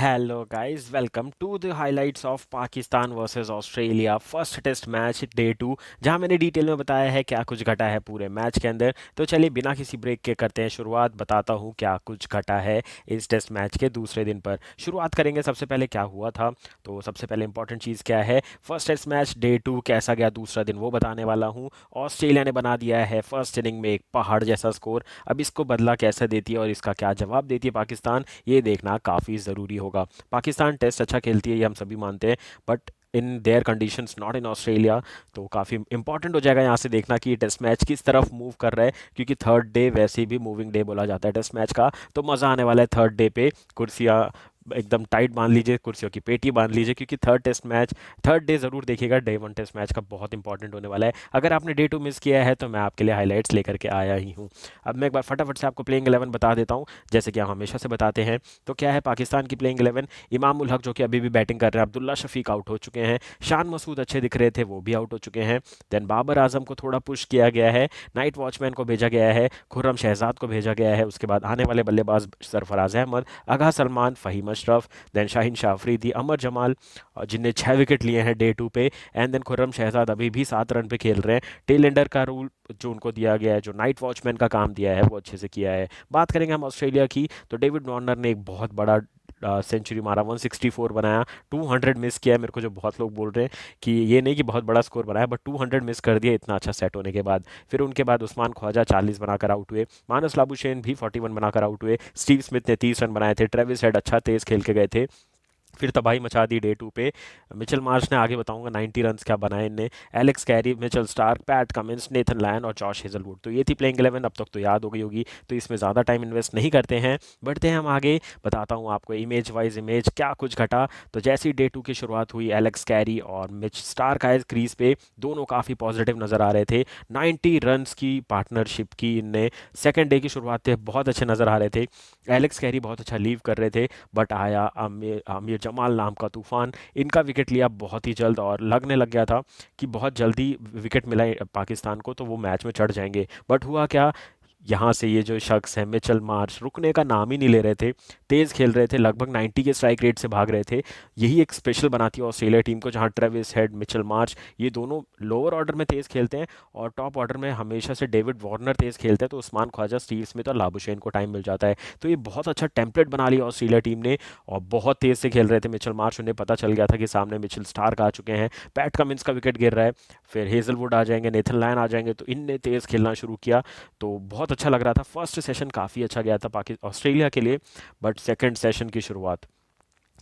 Hello guys, welcome to the highlights of Pakistan versus Australia first test match day two, जहां मैंने detail में बताया है क्या कुछ घटा है पूरे मैच के अंदर। तो चलिए बिना किसी ब्रेक के करते हैं शुरुआत। बताता हूं क्या कुछ घटा है इस टेस्ट मैच के दूसरे दिन पर। शुरुआत करेंगे सबसे पहले क्या हुआ था। तो सबसे पहले इंपॉर्टेंट चीज़ क्या है, first test match day two कैसा गया दूसरा दिन वो बताने वाला हूँ। ऑस्ट्रेलिया ने बना दिया है फर्स्ट इनिंग में एक पहाड़ जैसा स्कोर। अब इसको बदला कैसे देती है और इसका क्या जवाब देती है पाकिस्तान, ये देखना काफ़ी ज़रूरी होगा। पाकिस्तान टेस्ट अच्छा खेलती है ये हम सभी मानते हैं, but in their conditions not in Australia. तो काफ़ी इंपॉर्टेंट हो जाएगा यहाँ से देखना कि ये टेस्ट मैच किस तरफ मूव कर रहा है, क्योंकि थर्ड डे वैसे भी मूविंग डे बोला जाता है टेस्ट मैच का। तो मज़ा आने वाला है थर्ड डे पे। कुर्सियाँ एकदम टाइट बांध लीजिए, कुर्सियों की पेटी बांध लीजिए, क्योंकि थर्ड डे ज़रूर देखिएगा। डे वन टेस्ट मैच का बहुत इंपॉर्टेंट होने वाला है। अगर आपने डे टू मिस किया है तो मैं आपके लिए हाईलाइट्स लेकर के आया ही हूँ। अब मैं एक बार फटाफट से आपको प्लेइंग 11 बता देता हूँ, जैसे कि हम हमेशा से बताते हैं। तो क्या है पाकिस्तान की प्लेइंग 11। इमाम उल हक जो कि अभी भी बैटिंग कर रहे हैं, अब्दुल्ला शफीक आउट हो चुके हैं, शान मसूद अच्छे दिख रहे थे वो भी आउट हो चुके हैं। देन बाबर आजम को थोड़ा पुश किया गया है, नाइट वॉचमैन को भेजा गया है, खुर्रम शहजाद को भेजा गया है। उसके बाद आने वाले बल्लेबाज सरफराज अहमद, अगा सलमान, फ़हीम अशरफ, देन शाहीन शाह अफरीदी, अमर जमाल, जिनने 6 विकेट लिए हैं डे टू पे। एंड देन खुर्रम शहजाद अभी भी 7 रन पे खेल रहे हैं। टेल एंडर का रूल जो उनको दिया गया है, जो नाइट वॉचमैन का काम दिया है, वो अच्छे से किया है। बात करेंगे हम ऑस्ट्रेलिया की, तो डेविड वार्नर ने एक बहुत बड़ा सेंचुरी मारा, 164 बनाया। 200 मिस किया है। मेरे को जो बहुत लोग बोल रहे हैं कि ये नहीं कि बहुत बड़ा स्कोर बनाया, बट 200 मिस कर दिया इतना अच्छा सेट होने के बाद। फिर उनके बाद उस्मान ख्वाजा 40 बनाकर आउट हुए, मानस लाबुशेन भी 41 बनाकर आउट हुए, स्टीव स्मिथ ने 30 रन बनाए थे, ट्रेविस हेड अच्छा तेज खेल के गए थे। फिर तबाही मचा दी डे टू पे। मिचेल मार्श ने, आगे बताऊंगा 90 रन्स क्या बनाए इनने। Alex Carey, Mitchell Starc, PAT Cummins, Nathan Lyon और जॉश हेजलवुड। तो ये थी प्लेइंग 11। अब तक तो याद हो गई होगी, तो इसमें ज़्यादा टाइम इन्वेस्ट नहीं करते हैं, बढ़ते हैं हम आगे। बताता हूँ आपको इमेज वाइज इमेज क्या कुछ घटा। तो जैसी डे टू की शुरुआत हुई, एलेक्स कैरी और मिच स्टार्क आए क्रीज पे। दोनों काफ़ी पॉजिटिव नज़र आ रहे थे। 90 रन्स की पार्टनरशिप की इनने। सेकेंड डे की शुरुआत थे, बहुत अच्छे नज़र आ रहे थे। एलेक्स कैरी बहुत अच्छा लीव कर रहे थे, बट आया आमिर आमिर जमाल नाम का तूफान। इनका विकेट लिया बहुत ही जल्द, और लगने लग गया था कि बहुत जल्दी विकेट मिला पाकिस्तान को तो वो मैच में चढ़ जाएंगे। बट हुआ क्या, यहाँ से ये जो शख्स है मिचेल मार्श रुकने का नाम ही नहीं ले रहे थे। तेज़ खेल रहे थे, लगभग 90 के स्ट्राइक रेट से भाग रहे थे। यही एक स्पेशल बनाती है ऑस्ट्रेलिया टीम को, जहाँ ट्रेविस हेड, मिचेल मार्श, ये दोनों लोअर ऑर्डर में तेज़ खेलते हैं, और टॉप ऑर्डर में हमेशा से डेविड वार्नर तेज़ खेलते हैं। तो उस्मान ख्वाजा, स्टीव स्मिथ और लाबुशेन को टाइम मिल जाता है। तो ये बहुत अच्छा टेम्पलेट बना लिया ऑस्ट्रेलिया टीम ने, और बहुत तेज़ से खेल रहे थे मिचेल मार्श। उन्हें पता चल गया था कि सामने मिचेल स्टार्क आ चुके हैं, पैट कमिंस का विकेट गिर रहा है, फिर हेजलवुड आ जाएंगे, नेथन लायन आ जाएंगे, तो इनने तेज़ खेलना शुरू किया। तो बहुत अच्छा लग रहा था। फर्स्ट सेशन काफ़ी अच्छा गया था पाकिस्तान ऑस्ट्रेलिया के लिए, बट सेकंड सेशन की शुरुआत,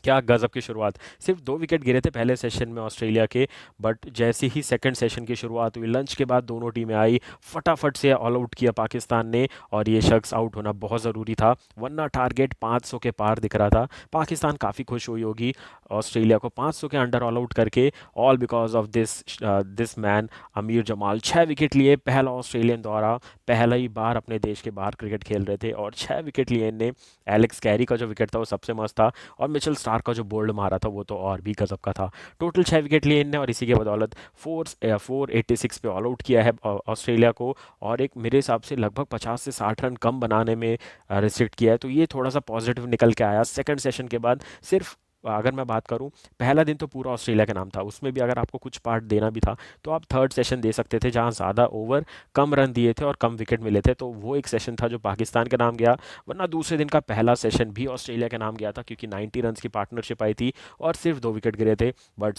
क्या गजब की शुरुआत। सिर्फ 2 विकेट गिरे थे पहले सेशन में ऑस्ट्रेलिया के, बट जैसे ही सेकंड सेशन की शुरुआत हुई, लंच के बाद दोनों टीमें आई, फटाफट से ऑल आउट किया पाकिस्तान ने। और ये शख्स आउट होना बहुत ज़रूरी था, वरना टारगेट 500 के पार दिख रहा था। पाकिस्तान काफ़ी खुश हुई होगी ऑस्ट्रेलिया को 500 के अंडर ऑल आउट करके, all because of this man अमीर जमाल। 6 विकेट लिए, पहला ऑस्ट्रेलियन द्वारा, पहला ही बार अपने देश के बाहर क्रिकेट खेल रहे थे और 6 विकेट लिए इनने। एलेक्स कैरी का जो विकेट था वो सबसे मस्त था, और मिचेल स्टार्क का जो बोल्ड मारा था वो तो और भी गजब का था। टोटल 6 विकेट लिए इनने, और इसी के बदौलत 486 पे ऑल आउट किया है ऑस्ट्रेलिया को, और एक मेरे हिसाब से लगभग 50 से 60 रन कम बनाने में रिस्ट्रिक्ट किया है। तो ये थोड़ा सा पॉजिटिव निकल के आया सेकंड सेशन के बाद। सिर्फ अगर मैं बात करूं, पहला दिन तो पूरा ऑस्ट्रेलिया के नाम था, उसमें भी अगर आपको कुछ पार्ट देना भी था तो आप थर्ड सेशन दे सकते थे, जहां ज़्यादा ओवर, कम रन दिए थे और कम विकेट मिले थे, तो वो एक सेशन था जो पाकिस्तान के नाम गया। वरना दूसरे दिन का पहला सेशन भी ऑस्ट्रेलिया के नाम गया था, क्योंकि 90 रन की पार्टनरशिप आई थी और सिर्फ 2 विकेट गिरे थे। बट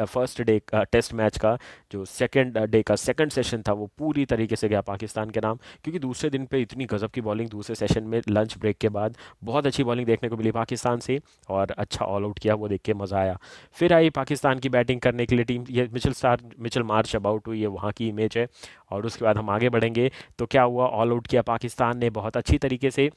फर्स्ट डे का टेस्ट मैच का जो सेकेंड डे का सेकंड सेशन था, वो पूरी तरीके से गया पाकिस्तान के नाम, क्योंकि दूसरे दिन पे इतनी गजब की बॉलिंग दूसरे सेशन में लंच ब्रेक के बाद, बहुत अच्छी बॉलिंग देखने को मिली पाकिस्तान से, और अच्छा ऑल आउट किया, वो देख के मज़ा आया। फिर आई पाकिस्तान की बैटिंग करने के लिए टीम, ये मिचेल मार्श अब आउट हुई है, वहाँ की इमेज है। और उसके बाद हम आगे बढ़ेंगे। तो क्या हुआ, ऑल आउट किया पाकिस्तान ने बहुत अच्छी तरीके से,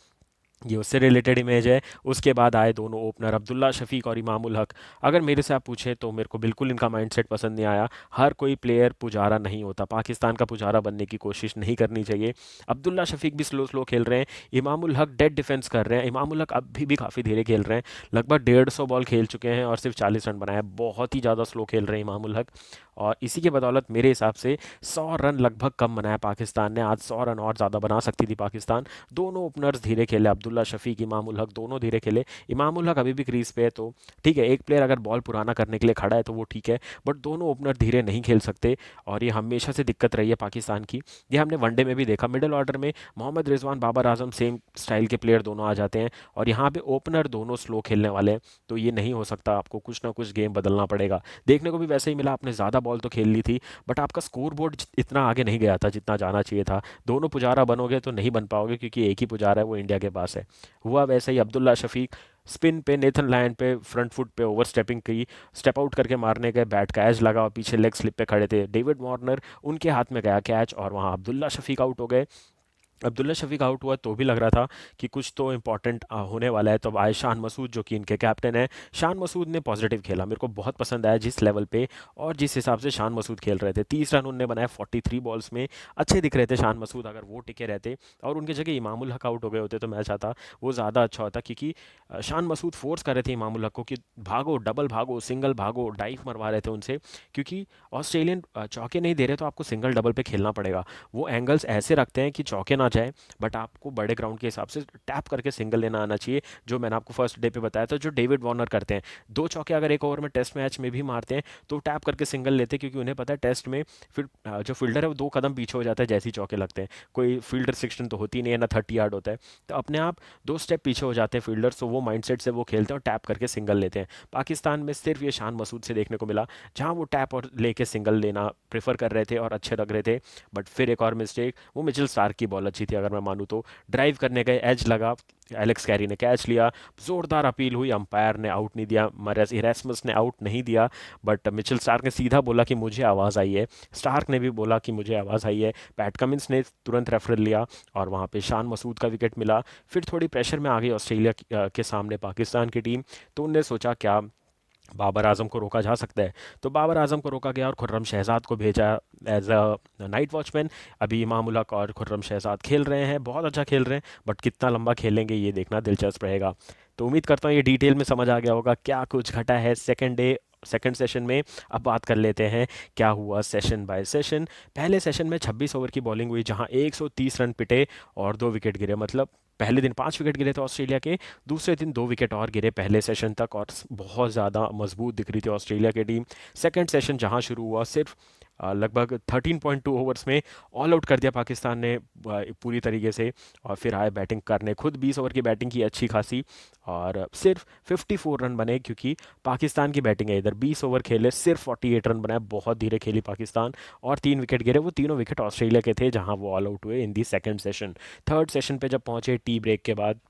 ये उससे रिलेटेड इमेज है। उसके बाद आए दोनों ओपनर अब्दुल्ला शफीक और इमाम उल हक। अगर मेरे से आप पूछें तो मेरे को बिल्कुल इनका माइंडसेट पसंद नहीं आया। हर कोई प्लेयर पुजारा नहीं होता, पाकिस्तान का पुजारा बनने की कोशिश नहीं करनी चाहिए। अब्दुल्ला शफीक भी स्लो स्लो खेल रहे हैं, इमाम उल हक डेड डिफेंस कर रहे हैं। इमाम उल हक अभी भी काफ़ी धीरे खेल रहे हैं, लगभग 150 बॉल खेल चुके हैं और सिर्फ 40 रन बनाए, बहुत ही ज़्यादा स्लो खेल रहे हैं इमाम उल हक। और इसी के बदौलत मेरे हिसाब से 100 रन लगभग कम बनाया पाकिस्तान ने। आज 100 रन और ज़्यादा बना सकती थी पाकिस्तान। दोनों ओपनर्स धीरे खेले, अब्दुल्ला शफीक, इमामुल हक दोनों धीरे खेले। इमामुल हक अभी भी क्रीज पे है, तो ठीक है, एक प्लेयर अगर बॉल पुराना करने के लिए खड़ा है तो वो ठीक है, बट दोनों ओपनर धीरे नहीं खेल सकते। और ये हमेशा से दिक्कत रही है पाकिस्तान की। ये हमने वनडे में भी देखा, मिडिल ऑर्डर में मोहम्मद रिजवान, बाबर आजम, सेम स्टाइल के प्लेयर दोनों आ जाते हैं, और यहाँ पे ओपनर दोनों स्लो खेलने वाले हैं। तो ये नहीं हो सकता, आपको कुछ ना कुछ गेम बदलना पड़ेगा। देखने को भी वैसे ही मिला, आपने ज़्यादा बॉल तो खेल ली थी, बट आपका स्कोर बोर्ड इतना आगे नहीं गया था जितना जाना चाहिए था। दोनों पुजारा बनोगे तो नहीं बन पाओगे, क्योंकि एक ही पुजारा है, वो इंडिया के पास है। हुआ वैसे ही, अब्दुल्ला शफीक स्पिन पे, नेथन लायन पे फ्रंट फुट पे ओवर स्टेपिंग की, स्टेप आउट करके मारने गए, बैट का एज लगा और पीछे लेग स्लिप पे खड़े थे डेविड वार्नर, उनके हाथ में गया कैच और वहाँ अब्दुल्ला शफीक आउट हो गए। अब्दुल्ला शफीक आउट हुआ तो भी लग रहा था कि कुछ तो इंपॉर्टेंट होने वाला है। तो आए शान मसूद, जो कि इनके कैप्टन है। शान मसूद ने पॉजिटिव खेला, मेरे को बहुत पसंद आया जिस लेवल पे और जिस हिसाब से शान मसूद खेल रहे थे। 30 रन उनने बनाए 43 बॉल्स में, अच्छे दिख रहे थे शान मसूद। अगर वो टिके रहते और उनकी जगह इमामुल हक आउट हो गए होते तो मैच आता वो ज़्यादा अच्छा होता, क्योंकि शान मसूद फोर्स कर रहे थे इमामुल हक को कि भागो, डबल भागो, सिंगल भागो, डाइव मरवा रहे थे उनसे, क्योंकि ऑस्ट्रेलियन चौके नहीं दे रहे तो आपको सिंगल डबल पे खेलना पड़ेगा। वो एंगल्स ऐसे रखते हैं कि चौके ना जाए, बट आपको बड़े ग्राउंड के हिसाब से टैप करके सिंगल लेना आना चाहिए, जो मैंने आपको फर्स्ट डे पे बताया था, जो डेविड वार्नर करते हैं। दो चौके अगर एक ओवर में टेस्ट मैच में भी मारते हैं तो टैप करके सिंगल लेते हैं, क्योंकि उन्हें पता है टेस्ट में फिर जो फील्डर है वो 2 कदम पीछे हो जाता है जैसे ही चौके लगते हैं। कोई फील्ड रिस्ट्रिक्शन तो होती नहीं है ना, 30 यार्ड होता है, तो अपने आप 2 स्टेप पीछे हो जाते हैं फील्डर। तो वो माइंडसेट से वो खेलते हैं और टैप करके सिंगल लेते हैं। पाकिस्तान में सिर्फ ये शान मसूद से देखने को मिला, जहाँ वो टैप और लेके सिंगल लेना प्रेफर कर रहे थे और अच्छे लग रहे थे। बट फिर एक और मिस्टेक, वो मिचेल स्टार्क की बॉल अच्छी थी अगर मैं मानूँ तो, ड्राइव करने गए, एज लगा, एलेक्स कैरी ने कैच लिया, जोरदार अपील हुई, अंपायर ने आउट नहीं दिया, मरेस इरेस्मस ने आउट नहीं दिया, बट मिचेल स्टार्क ने सीधा बोला कि मुझे आवाज़ आई है। स्टार्क ने भी बोला कि मुझे आवाज़ आई है। पैट कमिंस ने तुरंत रेफरल लिया और वहाँ पे शान मसूद का विकेट मिला। फिर थोड़ी प्रेशर में आ गई ऑस्ट्रेलिया के सामने पाकिस्तान की टीम। तो उनने सोचा क्या बाबर आजम को रोका जा सकता है, तो बाबर आजम को रोका गया और खुर्रम शहजाद को भेजा एज अ नाइट वॉचमैन। अभी इमाम उल हक और खुर्रम शहजाद खेल रहे हैं, बहुत अच्छा खेल रहे हैं, बट कितना लंबा खेलेंगे ये देखना दिलचस्प रहेगा। तो उम्मीद करता हूँ ये डिटेल में समझ आ गया होगा क्या कुछ घटा है सेकंड डे, सेकंड सेशन में। अब बात कर लेते हैं क्या हुआ सेशन बाय सेशन। पहले सेशन में 26 ओवर की बॉलिंग हुई, जहां 130 रन पिटे और 2 विकेट गिरे। मतलब पहले दिन 5 विकेट गिरे थे ऑस्ट्रेलिया के, दूसरे दिन 2 विकेट और गिरे पहले सेशन तक, और बहुत ज़्यादा मजबूत दिख रही थी ऑस्ट्रेलिया की टीम। सेकंड सेशन जहां शुरू हुआ, सिर्फ लगभग 13.2 ओवर्स में ऑल आउट कर दिया पाकिस्तान ने पूरी तरीके से। और फिर आए बैटिंग करने, खुद 20 ओवर की बैटिंग की अच्छी खासी, और सिर्फ 54 रन बने, क्योंकि पाकिस्तान की बैटिंग है इधर। 20 ओवर खेले, सिर्फ 48 रन बनाए, बहुत धीरे खेली पाकिस्तान, और 3 विकेट गिरे। वो तीनों विकेट ऑस्ट्रेलिया के थे जहां वो ऑल आउट हुए in the second session. Third session पे जब पहुंचे टी ब्रेक के बाद,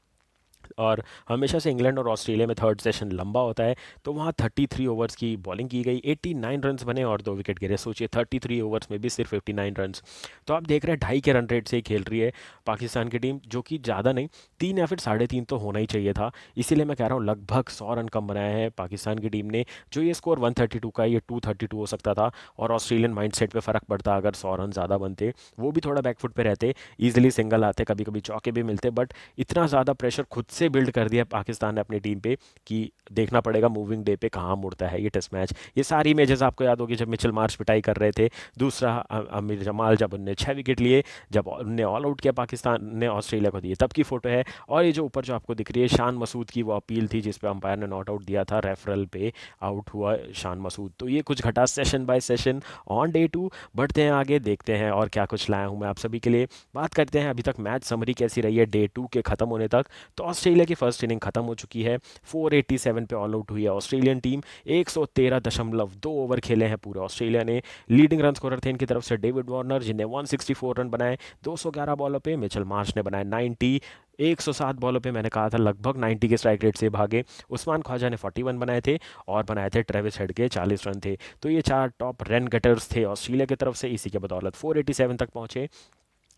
और हमेशा से इंग्लैंड और ऑस्ट्रेलिया में थर्ड सेशन लंबा होता है, तो वहाँ 33 ओवर्स की बॉलिंग की गई, 89 रन्स बने और 2 विकेट गिरे। सोचिए 33 ओवर्स में भी सिर्फ 59 रन्स। तो आप देख रहे हैं 2.5 के रन रेट से ही खेल रही है पाकिस्तान की टीम, जो कि ज़्यादा नहीं, 3 या फिर 3.5 तो होना ही चाहिए था। इसीलिए मैं कह रहा हूँ लगभग 100 रन कम बनाए हैं पाकिस्तान की टीम ने। जो ये स्कोर 132 का है, ये 232 हो सकता था, और ऑस्ट्रेलियन माइंडसेट पे फ़र्क पड़ता अगर 100 रन ज़्यादा बनते। वो भी थोड़ा बैकफुट पे रहते, ईजिली सिंगल आते, कभी कभी चौके भी मिलते, बट इतना ज़्यादा प्रेशर खुद से बिल्ड कर दिया पाकिस्तान ने अपनी टीम पे कि देखना पड़ेगा मूविंग डे पे कहाँ मुड़ता है ये टेस्ट मैच। ये सारी इमेजेस आपको याद होगी जब मिचेल मार्श पिटाई कर रहे थे। दूसरा आमिर जमाल, जब उनने 6 विकेट लिए, जब उनने ऑल आउट किया पाकिस्तान ने ऑस्ट्रेलिया को दिए, तब की फोटो है। और ये जो ऊपर जो आपको दिख रही है शान मसूद की वो अपील थी, जिसपे अंपायर ने नॉट आउट दिया था, रेफरल पे आउट हुआ शान मसूद। तो ये कुछ घटा session bye session on day 2। बढ़ते हैं आगे, देखते हैं और क्या कुछ लाया हूँ मैं आप सभी के लिए। बात करते हैं अभी तक मैच समरी कैसी रही है डे 2 के ख़त्म होने तक। तो ऑस्ट्रेलिया की फर्स्ट इनिंग खत्म हो चुकी है, 487 पे ऑल आउट हुई है ऑस्ट्रेलियन टीम। 113.2 ओवर खेले हैं पूरे ऑस्ट्रेलिया ने। लीडिंग रन स्कोरर थे इनकी तरफ से डेविड वार्नर, जिन्हें 164 रन बनाए 211 बॉलों पे। मिचेल मार्श ने बनाए 90, 107 बॉलों पे, मैंने कहा था लगभग 90 के स्ट्राइक रेट से भागे। उस्मान ख्वाजा ने 41 बनाए थे, और बनाए थे ट्रेविस हेड के 40 रन थे। तो ये 4 टॉप रन गेटर्स थे ऑस्ट्रेलिया की तरफ से, इसी के बदौलत 487 तक पहुंचे।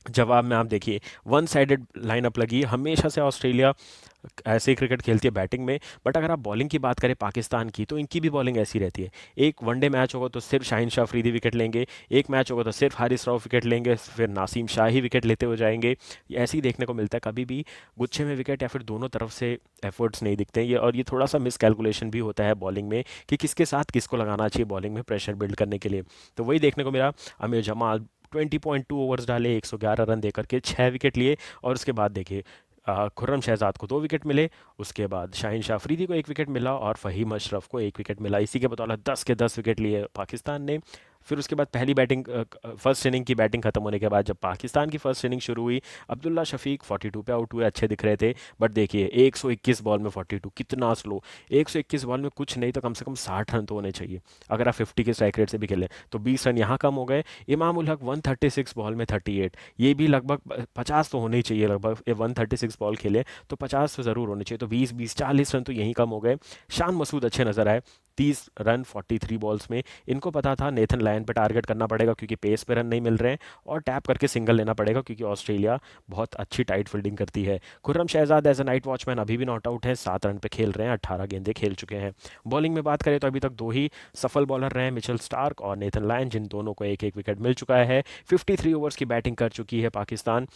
जवाब में आप देखिए, वन साइडेड लाइनअप लगी है। हमेशा से ऑस्ट्रेलिया ऐसे ही क्रिकेट खेलती है बैटिंग में। बट अगर आप बॉलिंग की बात करें पाकिस्तान की, तो इनकी भी बॉलिंग ऐसी रहती है। एक वनडे मैच होगा तो सिर्फ शाहिन शाह अफरीदी विकेट लेंगे, एक मैच होगा तो सिर्फ हारिस राव विकेट लेंगे, फिर नासीम शाह ही विकेट लेते हो जाएंगे। ये ऐसे ही देखने को मिलता है, कभी भी गुच्छे में विकेट या फिर दोनों तरफ से एफर्ट्स नहीं दिखते हैं ये। और ये थोड़ा सा मिस कैलकुलेशन भी होता है बॉलिंग में कि किसके साथ किसको लगाना चाहिए बॉलिंग में प्रेशर बिल्ड करने के लिए। तो वही देखने को मिला। अमीर जमाल 20.2 ओवर्स डाले, 111 रन देकर के 6 विकेट लिए। और उसके बाद देखिए, खुर्रम शहजाद को 2 विकेट मिले। उसके बाद शाहिन शाह अफरीदी को 1 विकेट मिला और फ़हीम अशरफ को 1 विकेट मिला। इसी के बदौलत 10 के 10 विकेट लिए पाकिस्तान ने। फिर उसके बाद पहली बैटिंग, फर्स्ट इनिंग की बैटिंग खत्म होने के बाद जब पाकिस्तान की फर्स्ट इनिंग शुरू हुई, अब्दुल्ला शफीक 42 पे आउट हुए, अच्छे दिख रहे थे। बट देखिए 121 बॉल में 42 कितना स्लो। 121 बॉल में कुछ नहीं तो कम से कम 60 रन तो होने चाहिए। अगर आप 50 के स्ट्राइक रेट से भी खेलें तो 20 रन यहाँ कम हो गए। इमाम उल हक 136 बॉल में 38, ये भी लगभग 50 तो होने ही चाहिए। लगभग ये 136 बॉल खेले तो 50 तो ज़रूर होने चाहिए, तो 20 20 40 रन तो यहीं कम हो गए। शान मसूद अच्छे नज़र आए, 30 रन 43 बॉल्स में। इनको पता था नेथन लायन पे टारगेट करना पड़ेगा क्योंकि पेस पे रन नहीं मिल रहे हैं, और टैप करके सिंगल लेना पड़ेगा क्योंकि ऑस्ट्रेलिया बहुत अच्छी टाइट फील्डिंग करती है। Khurram Shahzad as a night watchman अभी भी नॉट आउट है, 7 रन पे खेल रहे हैं, 18 गेंदे खेल चुके हैं। बॉलिंग में बात करें तो अभी तक दो ही सफल बॉलर रहे हैं, मिचेल स्टार्क और नेथन लायन, जिन दोनों को एक एक विकेट मिल चुका है। 53 ओवर्स की बैटिंग कर चुकी है पाकिस्तान।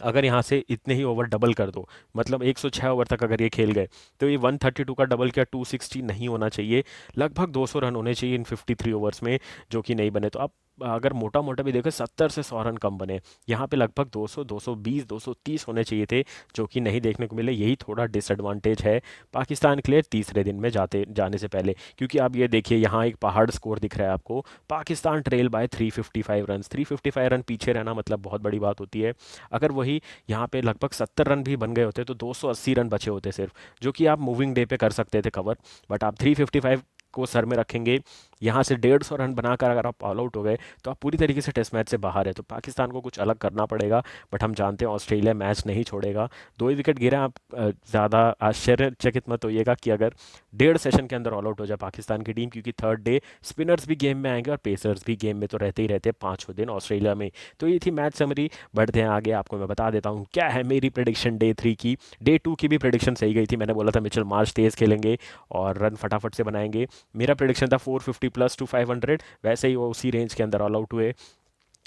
अगर यहाँ से इतने ही ओवर डबल कर दो, मतलब 106 ओवर तक अगर ये खेल गए, तो ये 132 का डबल क्या 260 नहीं होना चाहिए। लगभग 200 रन होने चाहिए इन 53 ओवर्स में, जो कि नहीं बने। तो अब अगर मोटा मोटा भी देखो 70 से 100 रन कम बने। यहाँ पे लगभग 200 220 230 होने चाहिए थे, जो कि नहीं देखने को मिले। यही थोड़ा डिसएडवांटेज है पाकिस्तान के लिए तीसरे दिन में जाने से पहले। क्योंकि आप ये देखिए, यहाँ एक पहाड़ स्कोर दिख रहा है आपको, Pakistan trail by 355 run. 355 run पीछे रहना मतलब बहुत बड़ी बात होती है। अगर वही यहाँ पे लगभग 70 रन भी बन गए होते तो 280 रन बचे होते सिर्फ, जो कि आप मूविंग डे पे कर सकते थे कवर। बट आप 355 को सर में रखेंगे, यहाँ से 150 रन बनाकर अगर आप ऑल आउट हो गए तो आप पूरी तरीके से टेस्ट मैच से बाहर है। तो पाकिस्तान को कुछ अलग करना पड़ेगा। बट हम जानते हैं ऑस्ट्रेलिया मैच नहीं छोड़ेगा। 2 ही विकेट गिरा। आप ज़्यादा आश्चर्यचकित मत होइएगा कि अगर 1.5 सेशन के अंदर ऑल आउट हो जाए पाकिस्तान की टीम, क्योंकि थर्ड डे स्पिनर्स भी गेम में आएंगे और पेसर्स भी गेम में तो रहते ही रहते हैं पाँचों दिन ऑस्ट्रेलिया में। तो ये थी मैच समरी। बढ़ते हैं आगे, आपको मैं बता देता हूँ क्या है मेरी प्रेडिक्शन डे 3 की। डे 2 की भी प्रेडिक्शन सही गई थी, मैंने बोला था मिचेल मार्श तेज खेलेंगे और रन फटाफट से बनाएंगे। मेरा प्रेडिक्शन था 450 प्लस टू 500, वैसे ही वो उसी रेंज के अंदर ऑल आउट हुए।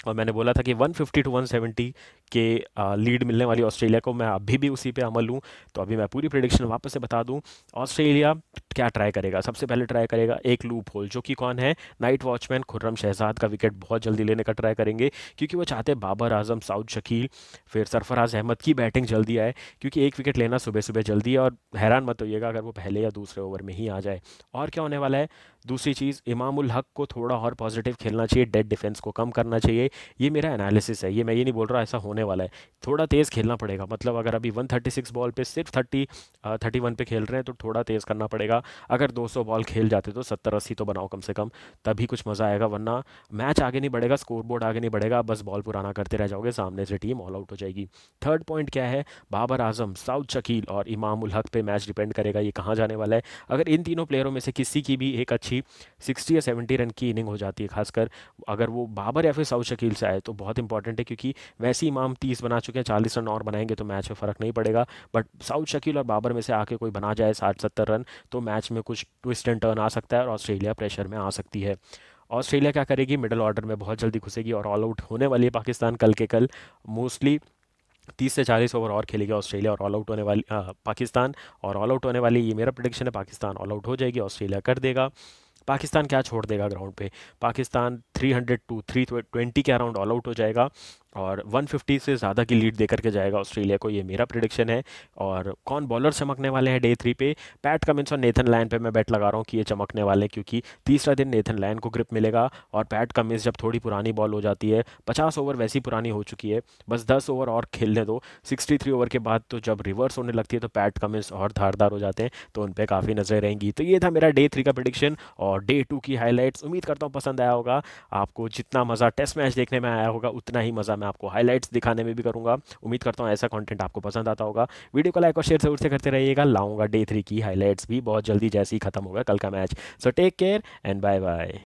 और मैंने बोला था कि 150 टू 170 के लीड मिलने वाली ऑस्ट्रेलिया को, मैं अभी भी उसी पे अमल हूँ। तो अभी मैं पूरी प्रेडिक्शन वापस से बता दूँ। ऑस्ट्रेलिया क्या ट्राई करेगा, सबसे पहले ट्राई करेगा एक लूप होल, जो कि कौन है, नाइट वॉचमैन खुर्रम शहजाद का विकेट बहुत जल्दी लेने का ट्राई करेंगे। क्योंकि वो चाहते हैं बाबर आजम, साउद शकील, फिर सरफराज अहमद की बैटिंग जल्दी आए, क्योंकि एक विकेट लेना सुबह सुबह जल्दी है। और हैरान मत होइएगा अगर वो पहले या दूसरे ओवर में ही आ जाए। और क्या होने वाला है, दूसरी चीज़, इमाम उल हक को थोड़ा और पॉजिटिव खेलना चाहिए, डेड डिफेंस को कम करना चाहिए। ये मेरा एनालिसिस है, ये मैं ये नहीं बोल रहा ऐसा होने वाला है। थोड़ा तेज़ खेलना पड़ेगा, मतलब अगर अभी 136 बॉल पे सिर्फ 31 पे खेल रहे हैं तो थोड़ा तेज़ करना पड़ेगा। अगर 200 बॉल खेल जाते तो 70 80 तो बनाओ कम से कम, तभी कुछ मज़ा आएगा। वरना मैच आगे नहीं बढ़ेगा, स्कोर बोर्ड आगे नहीं बढ़ेगा, बस बॉल पुराना करते रह जाओगे, सामने से टीम ऑल आउट हो जाएगी। थर्ड पॉइंट क्या है, बाबर आजम, साउद शकील और इमाम उल हक पे मैच डिपेंड करेगा ये कहाँ जाने वाला है। अगर इन तीनों प्लेयरों में से किसी की भी एक अच्छी 60 या 70 रन की इनिंग हो जाती है, खासकर अगर वो बाबर या फिर साउथ शकील से आए, तो बहुत इंपॉर्टेंट है। क्योंकि वैसे ही इमाम 30 बना चुके हैं, 40 रन और बनाएंगे तो मैच में फ़र्क नहीं पड़ेगा। बट साउथ शकील और बाबर में से आके कोई बना जाए 60 70 रन, तो मैच में कुछ ट्विस्ट एंड टर्न आ सकता है और ऑस्ट्रेलिया प्रेशर में आ सकती है। ऑस्ट्रेलिया क्या करेगी, मिडल ऑर्डर में बहुत जल्दी घुसेगी और ऑल आउट होने वाली है पाकिस्तान कल के कल। मोस्टली 30 से 40 ओवर और खेलेगी ऑस्ट्रेलिया और ऑल आउट होने वाली पाकिस्तान। और ऑल आउट होने वाली, ये मेरा प्रेडिक्शन है, पाकिस्तान ऑल आउट हो जाएगी, ऑस्ट्रेलिया कर देगा। पाकिस्तान क्या छोड़ देगा ग्राउंड पे, पाकिस्तान 300 टू 320 के अराउंड ऑल आउट हो जाएगा और 150 से ज़्यादा की लीड देकर के जाएगा ऑस्ट्रेलिया को, ये मेरा प्रिडिक्शन है। और कौन बॉलर चमकने वाले हैं डे 3 पे, पैट कमिंस और नेथन लायन पे मैं बेट लगा रहा हूँ कि ये चमकने वाले हैं। क्योंकि तीसरा दिन नेथन लायन को ग्रिप मिलेगा और पैट कमिंस जब थोड़ी पुरानी बॉल हो जाती है, 50 ओवर वैसी पुरानी हो चुकी है, बस 10 ओवर और खेलने दो। 63 ओवर के बाद तो जब रिवर्स होने लगती है तो पैट कमिंस और धारदार हो जाते हैं, तो उन पर काफ़ी नजरें रहेंगी। तो ये था मेरा डे 3 का प्रिडिक्शन और डे 2 की हाईलाइट्स। उम्मीद करता हूँ पसंद आया होगा आपको। जितना मज़ा टेस्ट मैच देखने में आया होगा, उतना ही मज़ा मैं आपको हाईलाइट्स दिखाने में भी करूंगा। उम्मीद करता हूँ ऐसा कंटेंट आपको पसंद आता होगा। वीडियो को लाइक और शेयर जरूर से करते रहिएगा। लाऊंगा डे 3 की हाईलाइट्स भी बहुत जल्दी, जैसे ही खत्म होगा कल का match. So take care and bye bye.